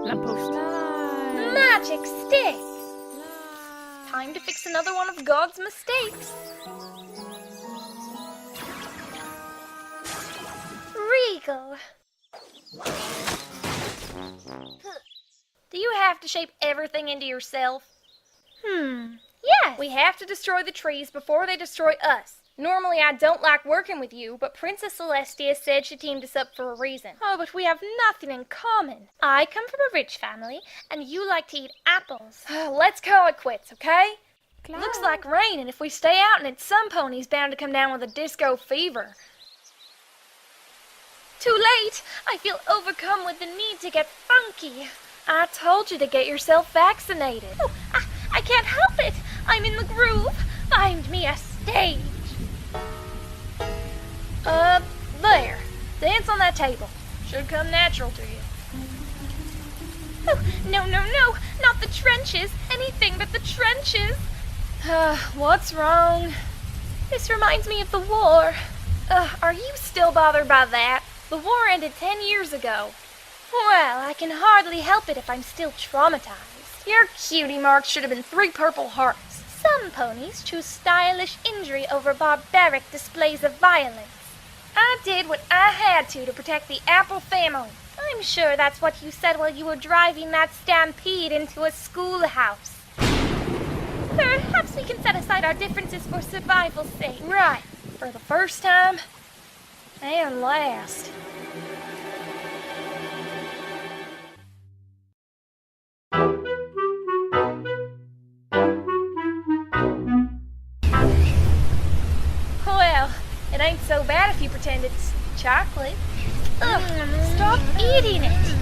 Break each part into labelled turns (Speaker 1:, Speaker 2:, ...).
Speaker 1: Lamppost.
Speaker 2: Magic stick! Time to fix another one of God's mistakes. Regal. Do you have to shape everything into yourself? Yes. We have to destroy the trees before they destroy us. Normally I don't like working with you, but Princess Celestia said she teamed us up for a reason. Oh, but we have nothing in common. I come from a rich family, and you like to eat apples. Let's call it quits, okay?
Speaker 1: Klar.
Speaker 2: Looks like rain, and if we stay out in it, some pony's bound to come down with a disco fever. Too late! I feel overcome with the need to get funky. I told you to get yourself vaccinated. Oh, I can't help it. I'm in the groove. Find me a stage. There. Dance on that table. Should come natural to you. Oh, no, not the trenches. Anything but the trenches. What's wrong? This reminds me of the war. Are you still bothered by that? The war ended 10 years ago. Well, I can hardly help it if I'm still traumatized. Your cutie marks should have been 3 purple hearts. Some ponies choose stylish injury over barbaric displays of violence. I did what I had to protect the Apple family. I'm sure that's what you said while you were driving that stampede into a schoolhouse. Perhaps we can set aside our differences for survival's sake. Right. For the first time and last. Well, it ain't so bad if you pretend it's chocolate. Ugh, stop eating it.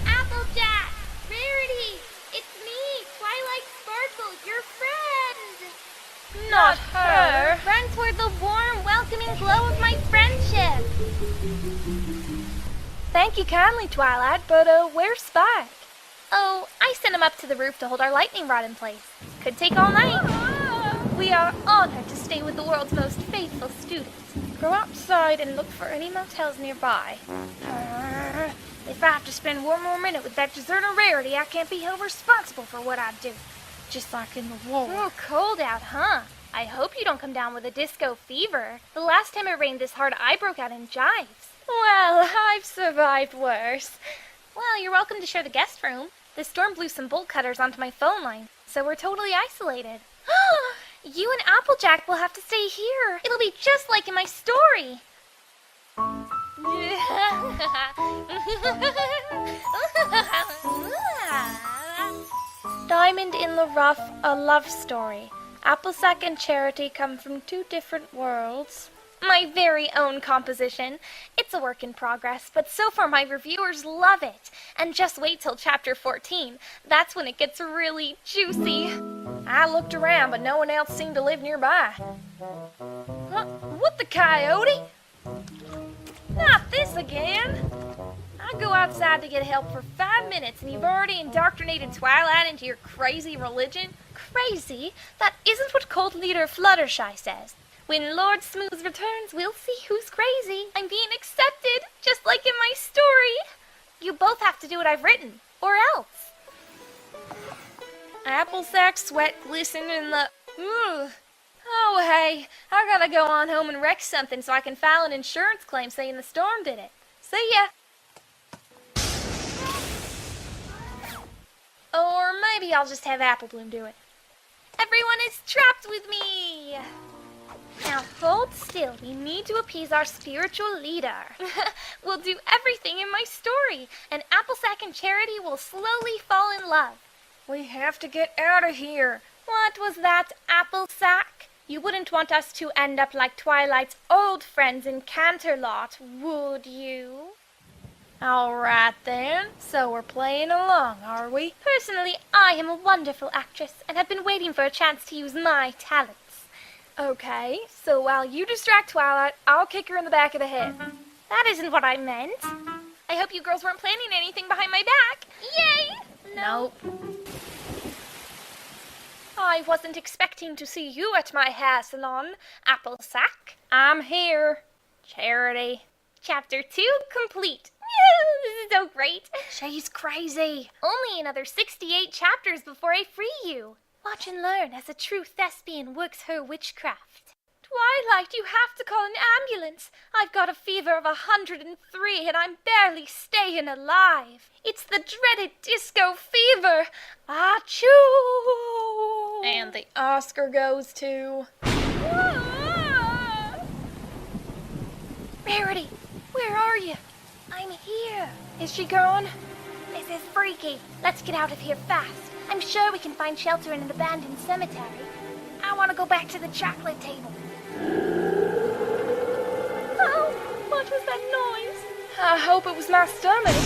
Speaker 3: Applejack! Rarity! It's me, Twilight Sparkle, your friend!
Speaker 2: Not her.
Speaker 3: Run toward the warm, welcoming glow of my friendship!
Speaker 2: Thank you kindly, Twilight, but where's Spike? Oh, I sent him up to the roof to hold our lightning rod in place. Could take all night. We are honored to stay with the world's most faithful students. Go outside and look for any motels nearby. If I have to spend one more minute with that deserter Rarity, I can't be held responsible for what I do. Just like in the war. Oh, cold out, huh? I hope you don't come down with a disco fever. The last time it rained this hard, I broke out in jives. Well, I've survived worse. Well, you're welcome to share the guest room. The storm blew some bolt cutters onto my phone line, so we're totally isolated. You and Applejack will have to stay here. It'll be just like in my story. Diamond in the Rough, a love story. Applesack and Charity come from 2 different worlds. My very own composition. It's a work in progress, but so far my reviewers love it. And just wait till chapter 14. That's when it gets really juicy. I looked around, but no one else seemed to live nearby. What the coyote? Not this again. I go outside to get help for 5 minutes, and you've already indoctrinated Twilight into your crazy religion? Crazy? That isn't what cult leader Fluttershy says. When Lord Smooth returns, we'll see who's crazy. I'm being accepted, just like in my story. You both have to do what I've written, or else. Applesack sweat glistened in the... Oh, hey, I gotta go on home and wreck something so I can file an insurance claim saying the storm did it. See ya. Or maybe I'll just have Apple Bloom do it. Everyone is trapped with me! Now hold still, we need to appease our spiritual leader. We'll do everything in my story, and Applesack and Charity will slowly fall in love. We have to get out of here. What was that, Applesack? You wouldn't want us to end up like Twilight's old friends in Canterlot, would you? All right then, so we're playing along, are we? Personally, I am a wonderful actress and have been waiting for a chance to use my talents. Okay, so while you distract Twilight, I'll kick her in the back of the head. That isn't what I meant. I hope you girls weren't planning anything behind my back. Yay! Nope. I wasn't expecting to see you at my hair salon, Applesack. I'm here. Charity. Chapter 2 complete. This is so great.
Speaker 3: She's crazy.
Speaker 2: Only another 68 chapters before I free you. Watch and learn as a true thespian works her witchcraft. Twilight, you have to call an ambulance. I've got a fever of 103 and I'm barely staying alive. It's the dreaded disco fever. Achoo! And the Oscar goes to... Rarity, where are you? I'm here. Is she gone? This is freaky. Let's get out of here fast. I'm sure we can find shelter in an abandoned cemetery. I want to go back to the chocolate table. Oh, what was that noise? I hope it was my stomach.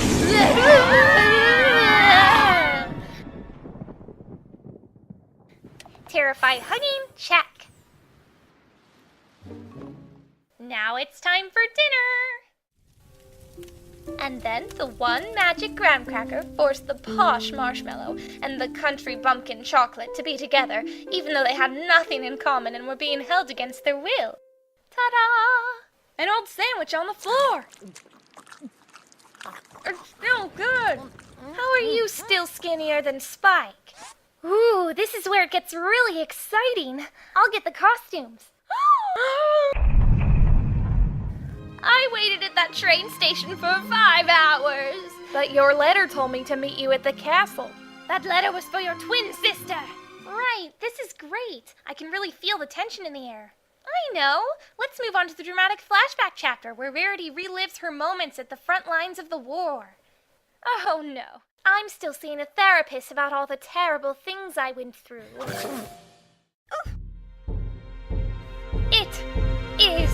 Speaker 2: Terrified hugging, check. Now it's time for dinner. And then the one magic graham cracker forced the posh marshmallow and the country bumpkin chocolate to be together, even though they had nothing in common and were being held against their will. Ta-da! An old sandwich on the floor. It's still good. How are you still skinnier than Spike? Ooh, this is where it gets really exciting. I'll get the costumes. I waited at that train station for 5 hours. But your letter told me to meet you at the castle. That letter was for your twin sister. Right, this is great. I can really feel the tension in the air. I know. Let's move on to the dramatic flashback chapter where Rarity relives her moments at the front lines of the war. Oh no, I'm still seeing a therapist about all the terrible things I went through. It is...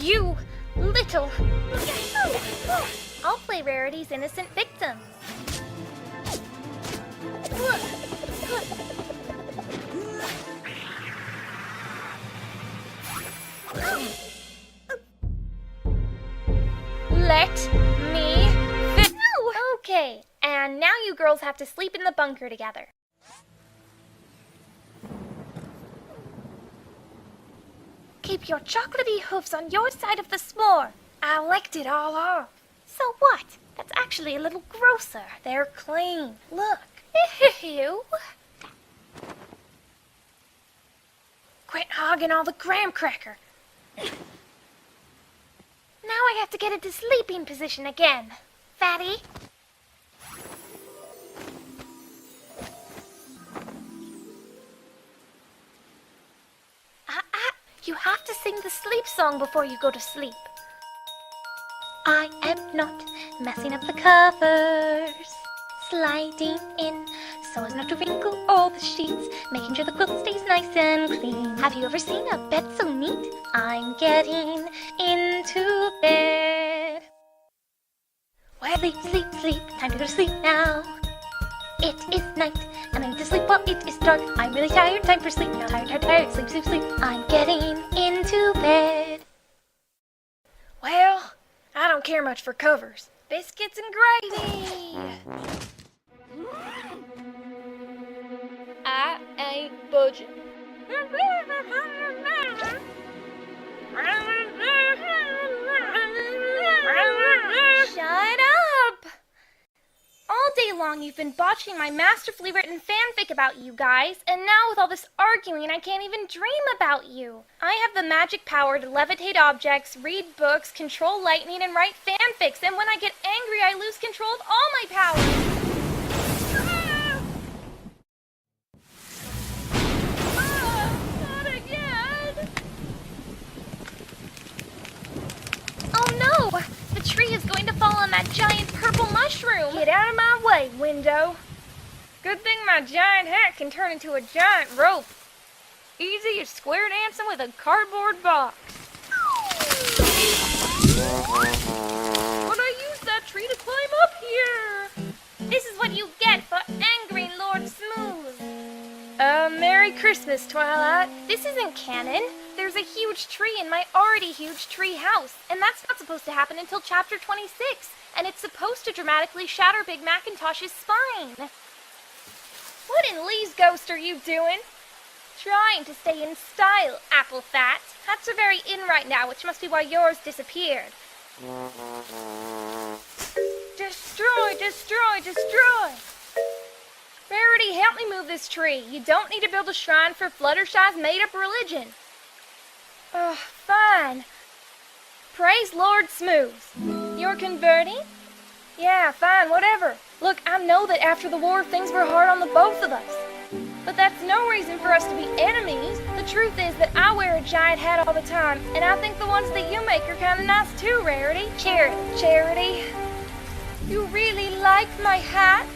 Speaker 2: You little... I'll play Rarity's innocent victim. Let me No! Okay, and now you girls have to sleep in the bunker together. Keep your chocolatey hoofs on your side of the s'more. I licked it all off. So what? That's actually a little grosser. They're clean. Look. Ew. Quit hogging all the graham cracker. Now I have to get into sleeping position again. Fatty. You have to sing the sleep song before you go to sleep. I am not messing up the covers. Sliding in so as not to wrinkle all the sheets, making sure the quilt stays nice and clean. Have you ever seen a bed so neat? I'm getting into bed. Well, sleep, sleep, sleep, time to go to sleep now. It is night, and I need to sleep while it is dark. I'm really tired, time for sleep now. Tired, tired, tired, sleep, sleep, sleep. I'm getting into bed. Well, I don't care much for covers. Biscuits and gravy. I ain't budging. Shut up! All day long you've been botching my masterfully written fanfic about you guys, and now with all this arguing I can't even dream about you. I have the magic power to levitate objects, read books, control lightning, and write fanfics, and when I get angry I lose control of all my powers. Not again! Oh no! The tree is going to fall on that giant purple mushroom! Get out of my way, window! Good thing my giant hat can turn into a giant rope. Easy as square dancing with a cardboard box. But I used that tree to climb up here! This is what you get for angering Lord Smooth. Merry Christmas, Twilight. This isn't canon. There's a huge tree in my already huge tree house, and that's not supposed to happen until chapter 26, and it's supposed to dramatically shatter Big Macintosh's spine. What in Lee's ghost are you doing? trying to stay in style, apple fat. Hats are very in right now, which must be why yours disappeared. Destroy, destroy, destroy! Rarity, help me move this tree. You don't need to build a shrine for Fluttershy's made-up religion. Ugh, fine. Praise Lord Smooth. You're converting? Yeah, fine, whatever. Look, I know that after the war things were hard on the both of us. But that's no reason for us to be enemies. The truth is that I wear a giant hat all the time, and I think the ones that you make are kind of nice too, Rarity. Charity. You really like my hats?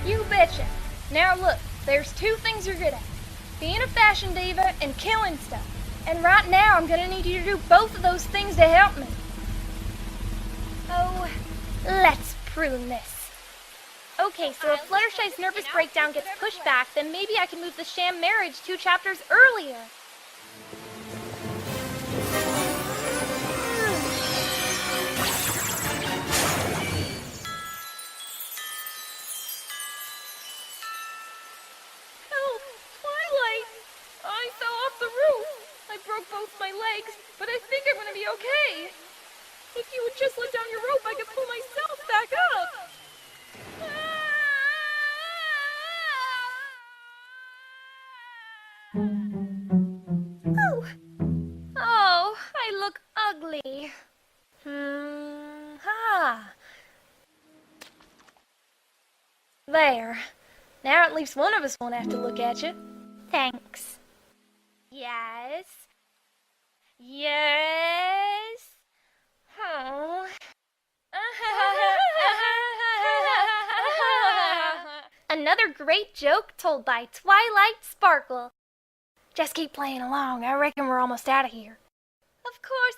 Speaker 2: You betcha. Now look, there's two things you're good at. Being a fashion diva and killing stuff. And right now I'm gonna need you to do both of those things to help me. Oh, let's prune this. Okay, so if Fluttershy's nervous breakdown gets pushed back, then maybe I can move the sham marriage 2 chapters earlier. Help! Twilight! I fell off the roof. I broke both my legs, but I think I'm gonna be okay. If you would just let down your rope, I could pull myself back up. Oh, I look ugly. There. Now at least one of us won't have to look at you. Thanks. Yes. Oh. Another great joke told by Twilight Sparkle. Just keep playing along. I reckon we're almost out of here. Of course,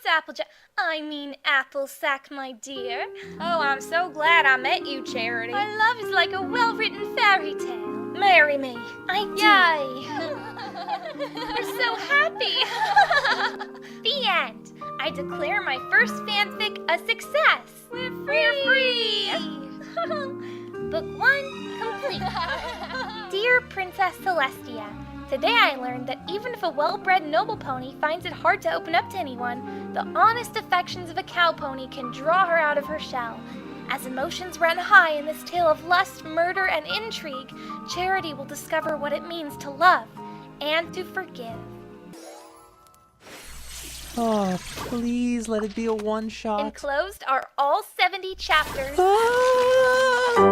Speaker 2: Applesack, my dear. Oh, I'm so glad I met you, Charity. Our love is like a well-written fairy tale. Marry me. Yay! We're so happy. The end. I declare my first fanfic a success. We're free. Book 1 complete. Dear Princess Celestia, today I learned that even if a well-bred noble pony finds it hard to open up to anyone, the honest affections of a cow pony can draw her out of her shell. As emotions run high in this tale of lust, murder, and intrigue, Charity will discover what it means to love and to forgive.
Speaker 1: Oh, please let it be a one-shot.
Speaker 2: Enclosed are all 70 chapters.
Speaker 1: Ah!